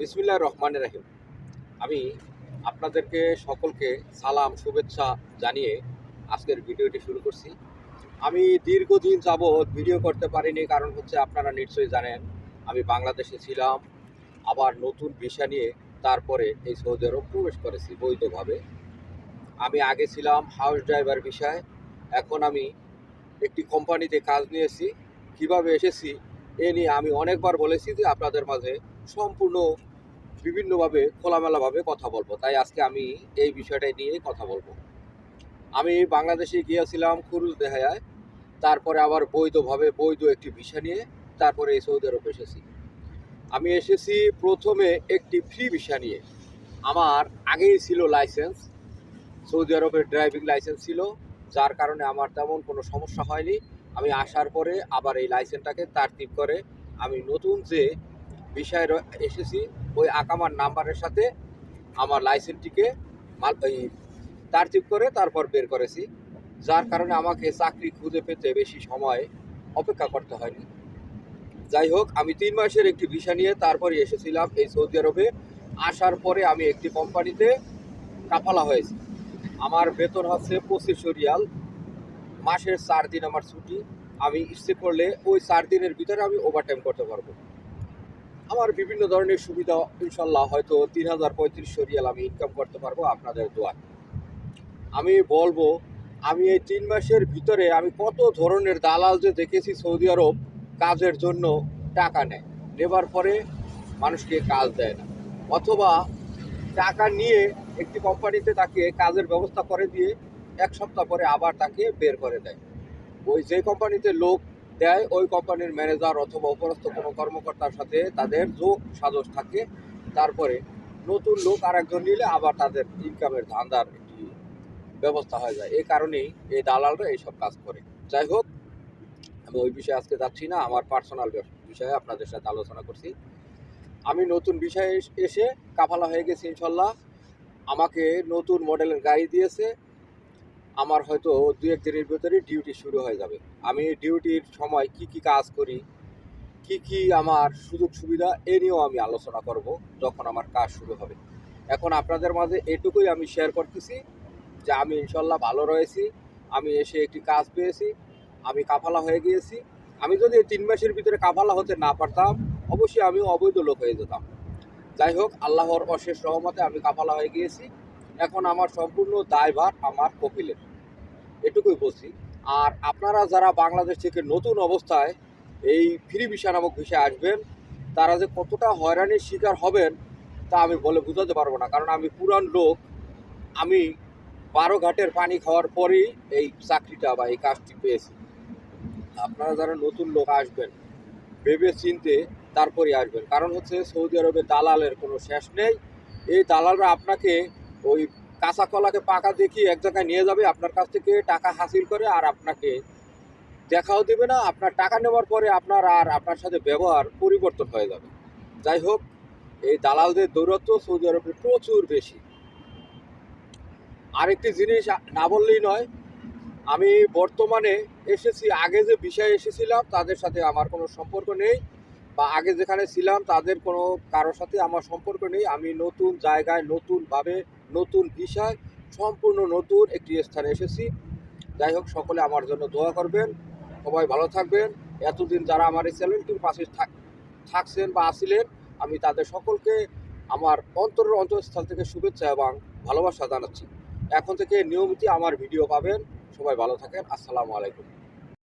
বিসমিল্লাহির রহমানির রহিম। আমি আপনাদেরকে সকলকে সালাম শুভেচ্ছা জানিয়ে আজকের ভিডিওটি শুরু করছি। আমি দীর্ঘদিন যাবৎ ভিডিও করতে পারিনি, কারণ হচ্ছে আপনারা নিশ্চয়ই জানেন আমি বাংলাদেশে ছিলাম, আবার নতুন ভিসা নিয়ে তারপরে এই সৌদি আরব প্রবেশ করেছি বৈধভাবে। আমি আগে ছিলাম হাউস ড্রাইভার ভিসায়, এখন আমি একটি কোম্পানিতে কাজ নিয়েছি। কিভাবে এসেছি এ নিয়ে আমি অনেকবার বলেছি যে আপনাদের মাঝে সম্পূর্ণ বিভিন্নভাবে খোলামেলাভাবে কথা বলবো, তাই আজকে আমি এই বিষয়টাই নিয়ে কথা বলবো। আমি বাংলাদেশে গিয়েছিলাম খুরুজ দেহায়, তারপরে আবার বৈধ একটি ভিসা নিয়ে তারপরে এই সৌদি আরব এসেছি। আমি এসেছি প্রথমে একটি ফ্রি ভিসা নিয়ে। আমার আগেই ছিল লাইসেন্স, সৌদি আরবের ড্রাইভিং লাইসেন্স ছিল, যার কারণে আমার তেমন কোনো সমস্যা হয়নি। আমি আসার পরে আবার এই লাইসেন্সটাকে তারতিব করে আমি নতুন যে বিষয় এসেছি ওই আকামার নাম্বারের সাথে আমার লাইসেন্সটিকে তারতিব করে তারপর বের করেছি, যার কারণে আমাকে চাকরি খুঁজে পেতে বেশি সময় অপেক্ষা করতে হয়নি। যাই হোক, আমি 3 মাসের একটি ভিসা নিয়ে তারপরে এসেছিলাম এই সৌদি আরবে। আসার পরে আমি একটি কোম্পানিতে কাফালা হয়েছি। আমার বেতন হচ্ছে 2500 রিয়াল, মাসের 4 দিন আমার ছুটি। আমি ইচ্ছে করলে ওই 4 দিনের ভিতরে আমি ওভারটাইম করতে পারবো। আমার বিভিন্ন ধরনের সুবিধা, ইনশাল্লাহ হয়তো 3035 রিয়াল আমি ইনকাম করতে পারবো আপনাদের দোয়ায়। আমি বলবো, আমি এই 3 মাসের ভিতরে আমি কত ধরনের দালাল যে দেখেছি সৌদি আরব কাজের জন্য টাকা নেয়, নেবার পরে মানুষকে কাজ দেয় না, অথবা টাকা নিয়ে একটি কোম্পানিতে তাকে কাজের ব্যবস্থা করে দিয়ে 1 সপ্তাহ পরে আবার তাকে বের করে দেয়। ওই যে কোম্পানিতে লোক দেয় ওই কোম্পানির ম্যানেজার অথবা উপরস্থ কোনো কর্মকর্তার সাথে তাদের যোগ সাজস থাকে, তারপরে নতুন লোক আর একজন নিলে আবার তাদের ইনকামের ধান্দার একটি ব্যবস্থা হয়ে যায়। এই কারণেই এই দালালরা এইসব কাজ করে। যাই হোক, আমি ওই বিষয়ে আজকে যাচ্ছি না, আমার পার্সোনাল বিষয়ে আপনাদের সাথে আলোচনা করছি। আমি নতুন বিষয়ে এসে কাফালা হয়ে গেছি ইনশাল্লাহ। আমাকে নতুন মডেলের গাড়ি দিয়েছে। আমার হয়তো 2-1 দিনের ভিতরে ডিউটি শুরু হয়ে যাবে। আমি ডিউটির সময় কি কি কাজ করি, কি কি আমার সুযোগ সুবিধা, এ নিয়েও আমি আলোচনা করব যখন আমার কাজ শুরু হবে। এখন আপনাদের মাঝে এটুকুই আমি শেয়ার করতেছি যে আমি ইনশাল্লাহ ভালো রয়েছি। আমি এসে একটি কাজ পেয়েছি, আমি কাফালা হয়ে গিয়েছি। আমি যদি 3 মাসের ভিতরে কাফালা হতে না পারতাম, অবশ্যই আমি অবৈধ লোক হয়ে যেতাম। যাই হোক, আল্লাহর অশেষ রহমতে আমি কাফালা হয়ে গিয়েছি। এখন আমার সম্পূর্ণ দায়ভার আমার কপিলের, এটুকুই বলছি। আর আপনারা যারা বাংলাদেশ থেকে নতুন অবস্থায় এই ফ্রি ভিসা নামক ভিসায় আসবেন, তারা যে কতটা হয়রানির শিকার হবেন তা আমি বলে বোঝাতে পারবো না, কারণ আমি পুরান লোক। আমি 12 ঘাটের পানি খাওয়ার পরেই এই চাকরিটা বা এই কাজটি পেয়েছি। আপনারা যারা নতুন লোক আসবেন, ভেবে চিনতে তারপরে আসবেন, কারণ হচ্ছে সৌদি আরবে দালালের কোনো শেষ নেই। এই দালালরা আপনাকে ওই কাঁচা কলাকে পাকা দেখিয়ে এক জায়গায় নিয়ে যাবে, আপনার কাছ থেকে টাকা হাসিল করে আর আপনাকে দেখাও দেবে না। আপনার টাকা নেওয়ার পরে আপনার সাথে ব্যবহার পরিবর্তন হয়ে যাবে। যাই হোক, এই দালালদের দৌরত্ব সৌদি আরবে প্রচুর বেশি। আরেকটি জিনিস না বললেই নয়, আমি বর্তমানে এসেছি, আগে যে বিষয়ে এসেছিলাম তাদের সাথে আমার কোনো সম্পর্ক নেই, বা আগে যেখানে ছিলাম তাদের কোনো কারোর সাথে আমার সম্পর্ক নেই। আমি নতুন জায়গায় নতুনভাবে নতুন বিষয় সম্পূর্ণ নতুন একটি স্থানে এসেছি। যাই হোক, সকলে আমার জন্য দোয়া করবেন, সবাই ভালো থাকবেন। এতদিন যারা আমার এই চ্যানেলটির পাশে থাকছেন বা আসিলেন, আমি তাদের সকলকে আমার অন্তরের অন্তঃস্থল থেকে শুভেচ্ছা এবং ভালোবাসা জানাচ্ছি। এখন থেকে নিয়মিত আমার ভিডিও পাবেন। সবাই ভালো থাকেন। আসসালামু আলাইকুম।